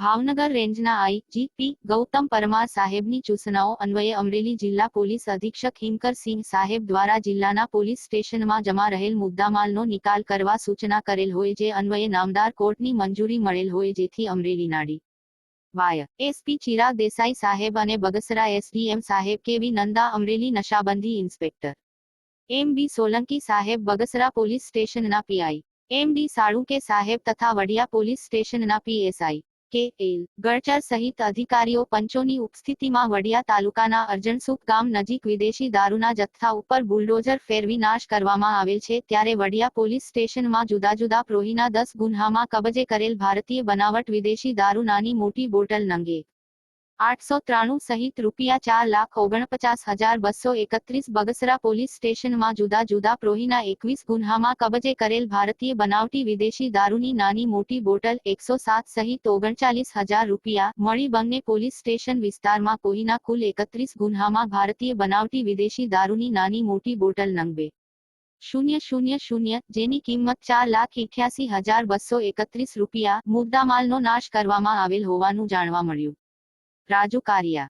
ભાવનગર રેન્જના આઈજીપી ગૌતમ પરમાર સાહેબની સૂચનાઓ અન્વયે અમરેલી જિલ્લા પોલીસ અધિક્ષક હિમકરસિંહ સાહેબ દ્વારા જિલ્લાના પોલીસ સ્ટેશનમાં જમા રહેલ મુદ્દામાલનો નિકાલ કરવા સૂચના કરેલ હોય જે અન્વયે નામદાર કોર્ટની મંજૂરી મળેલ હોય જેથી અમરેલી નાડી વાય એસપી ચિરાગ દેસાઈ સાહેબ અને બગસરા એસડીએમ સાહેબ કેવી નંદા અમરેલી નશાબંધી ઇન્સ્પેક્ટર એમ.બી. સોલંકી સાહેબ બગસરા પોલીસ સ્ટેશનના પીઆઈ એમ.ડી. સાળુકે સાહેબ તથા વડિયા પોલીસ સ્ટેશનના પીએસઆઈ કે.એલ. ગળચર સહિત અધિકારીઓ પંચોની ઉપસ્થિતિમાં વડિયા તાલુકાના અરજણસુપ ગામ નજીક વિદેશી દારૂના જથ્થા ઉપર બુલડોઝર ફેરવી નાશ કરવામાં આવેલ છે ત્યારે વડિયા પોલીસ સ્ટેશનમાં જુદા જુદા પ્રોહીના 10 ગુન્હામાં કબજે કરેલ ભારતીય બનાવટ વિદેશી દારૂ નાની મોટી બોટલ નંગે 893 સહિત રૂપિયા 4,49,231 બગસરા પોલીસ સ્ટેશનમાં જુદા જુદા પ્રોહીના 21 ગુન્હામાં કબજે કરેલ ભારતીય બનાવટી વિદેશી દારૂની નાની મોટી બોટલ 107 સહિત 39,000 રૂપિયા મળી બંને પોલીસ સ્ટેશન વિસ્તારમાં કોઈના કુલ 31 ગુન્હામાં ભારતીય બનાવટી વિદેશી દારૂની નાની મોટી બોટલ નંગ 2,000 જેની કિંમત 4,88,231 રૂપિયા મુદ્દામાલનો નાશ કરવામાં આવેલ હોવાનું જાણવા મળ્યું. રાજુ કારિયા